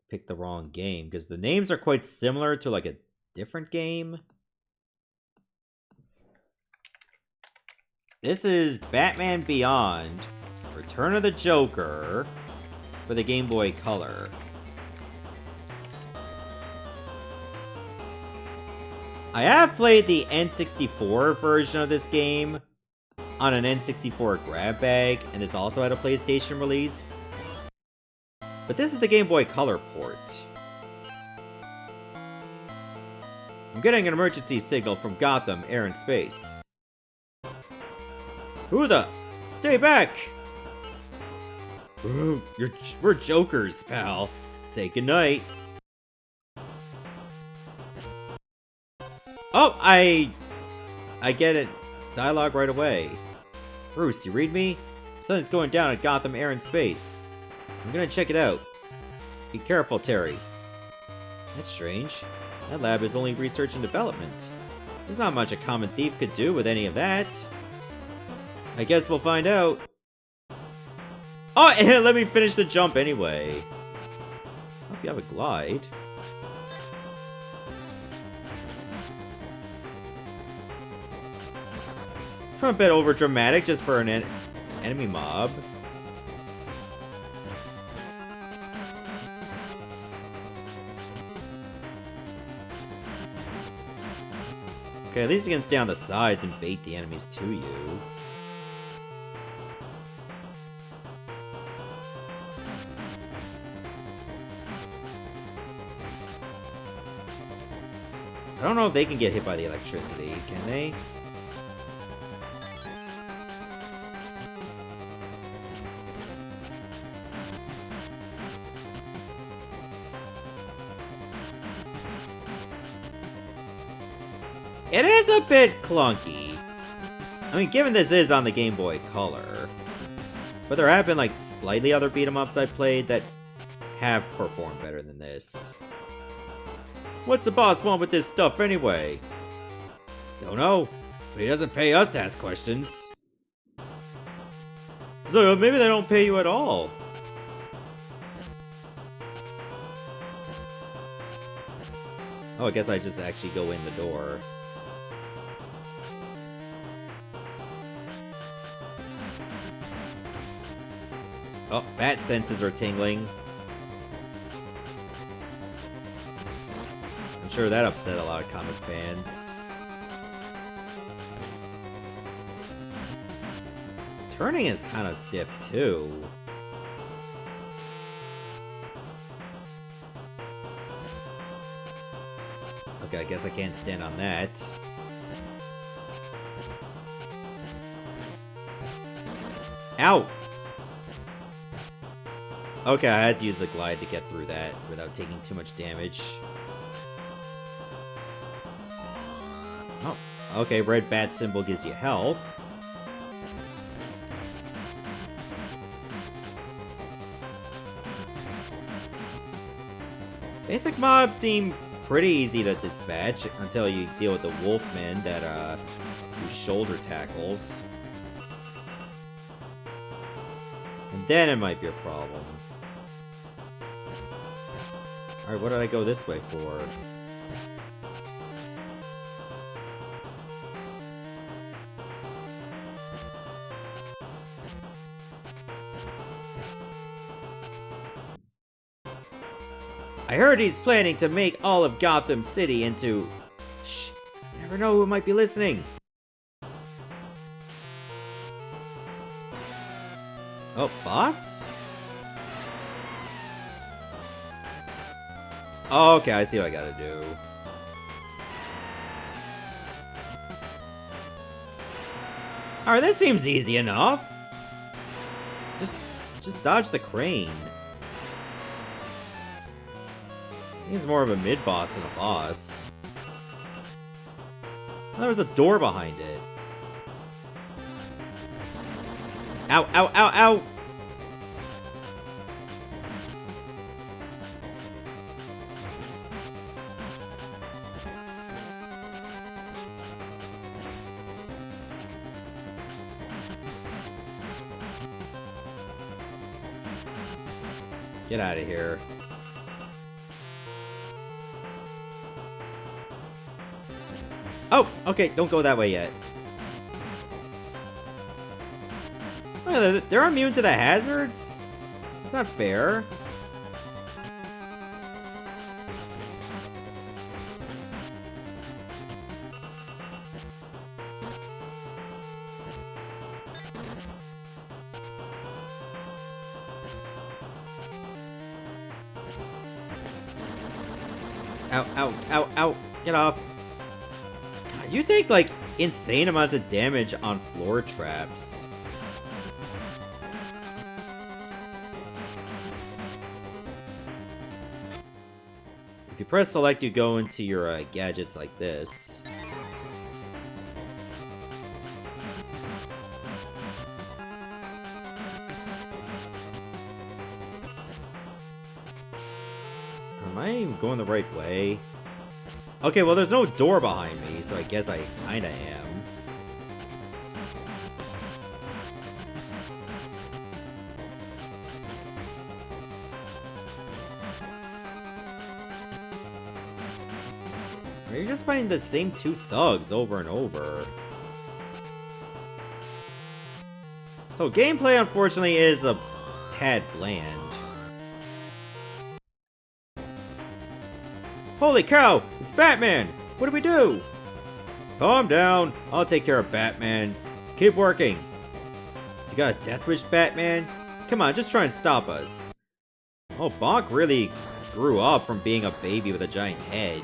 picked the wrong game, because the names are quite similar to like a different game. This is Batman Beyond, Return of the Joker, for the Game Boy Color. I have played the N64 version of this game on an N64 grab bag, and this also had a PlayStation release. But this is the Game Boy Color port. I'm getting an emergency signal from Gotham, air and space. Who the? Stay back! Ooh, we're jokers, pal. Say goodnight. Oh, I get it. Dialogue right away. Bruce, you read me? Something's going down at Gotham Air and Space. I'm gonna check it out. Be careful, Terry. That's strange. That lab is only research and development. There's not much a common thief could do with any of that. I guess we'll find out. Oh, and let me finish the jump anyway. Hope you have a glide. A bit over dramatic just for an enemy mob. Okay, at least you can stay on the sides and bait the enemies to you. I don't know if they can get hit by the electricity, can they? It is a bit clunky. I mean, given this is on the Game Boy Color. But there have been, like, slightly other beat-em-ups I've played that have performed better than this. What's the boss want with this stuff anyway? Don't know, but he doesn't pay us to ask questions. So maybe they don't pay you at all. Oh, I guess I just actually go in the door. Oh, bat senses are tingling. I'm sure that upset a lot of comic fans. Turning is kind of stiff, too. Okay, I guess I can't stand on that. Ow! Okay, I had to use the glide to get through that without taking too much damage. Oh, okay, red bat symbol gives you health. Basic mobs seem pretty easy to dispatch until you deal with the wolfmen that do shoulder tackles. And then it might be a problem. Alright, what did I go this way for? I heard he's planning to make all of Gotham City into... Shh, you never know who might be listening. Oh, boss? Oh, okay, I see what I gotta do. Alright, this seems easy enough. Just dodge the crane. He's more of a mid-boss than a boss. Oh, there was a door behind it. Ow, ow, ow, ow! Get out of here. Oh, okay, don't go that way yet. Oh, they're immune to the hazards? That's not fair. Ow, ow, ow, ow. Get off. God, you take, like, insane amounts of damage on floor traps. If you press select, you go into your gadgets like this. Am I even going the right way? Okay, well there's no door behind me, so I guess I kinda am. Or you're just fighting the same two thugs over and over. So gameplay, unfortunately, is a tad bland. Holy cow! It's Batman! What do we do? Calm down. I'll take care of Batman. Keep working. You got a death wish, Batman? Come on, just try and stop us. Oh, Bonk really grew up from being a baby with a giant head.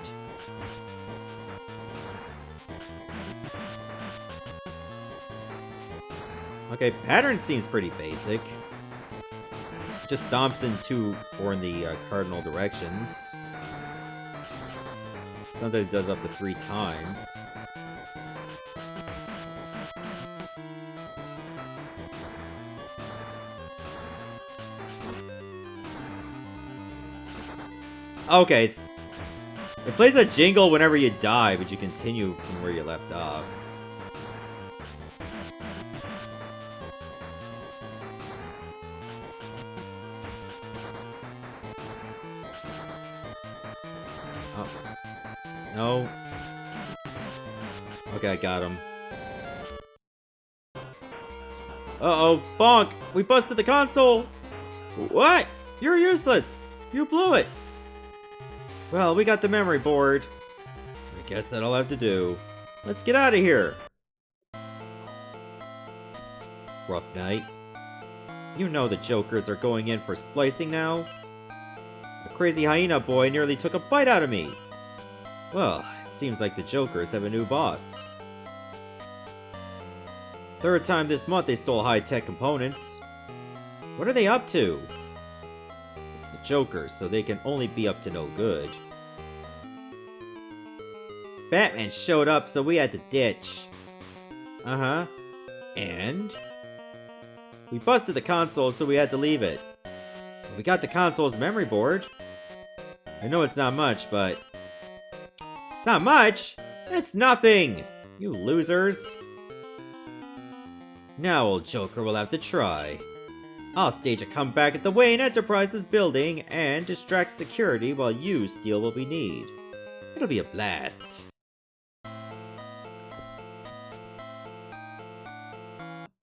Okay, pattern seems pretty basic. Just stomps in two or in the cardinal directions. Sometimes does up to 3 times. Okay, it plays a jingle whenever you die, but you continue from where you left off. No. Okay, I got him. Uh-oh, Bonk! We busted the console! What? You're useless! You blew it! Well, we got the memory board. I guess that'll have to do. Let's get out of here! Rough night. You know the jokers are going in for splicing now? The crazy hyena boy nearly took a bite out of me! Well, it seems like the Jokers have a new boss. Third time this month they stole high-tech components. What are they up to? It's the Jokers, so they can only be up to no good. Batman showed up, so we had to ditch. Uh-huh. And? We busted the console, so we had to leave it. We got the console's memory board. I know it's not much, but... It's not much! It's nothing! You losers! Now old Joker will have to try. I'll stage a comeback at the Wayne Enterprises building and distract security while you steal what we need. It'll be a blast.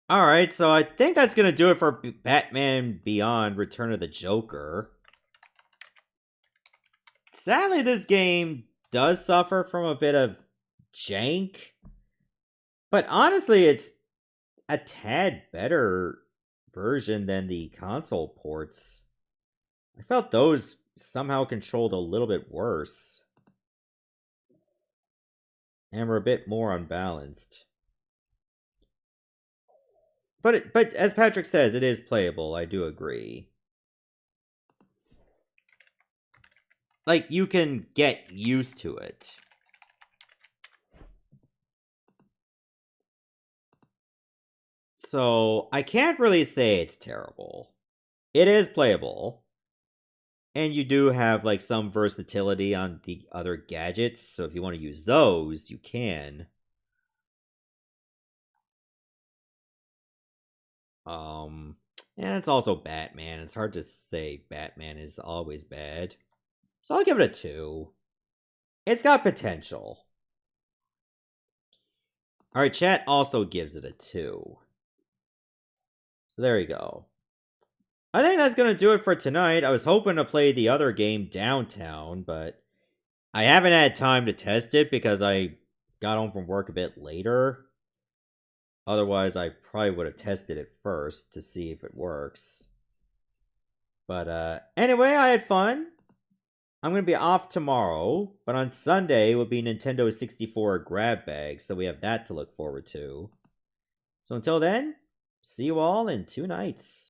Alright, so I think that's gonna do it for Batman Beyond Return of the Joker. Sadly, this game does suffer from a bit of jank. But honestly, it's a tad better version than the console ports. I felt those somehow controlled a little bit worse. And were a bit more unbalanced. But as Patrick says, it is playable. I do agree. Like, you can get used to it. So, I can't really say it's terrible. It is playable. And you do have, like, some versatility on the other gadgets. So if you want to use those, you can. And it's also Batman. It's hard to say Batman is always bad. So I'll give it a 2. It's got potential. Alright, chat also gives it a 2. So there you go. I think that's going to do it for tonight. I was hoping to play the other game, Downtown, but I haven't had time to test it because I got home from work a bit later. Otherwise, I probably would have tested it first to see if it works. But anyway, I had fun. I'm going to be off tomorrow, but on Sunday will be Nintendo 64 grab bag, so we have that to look forward to. So until then, see you all in 2 nights.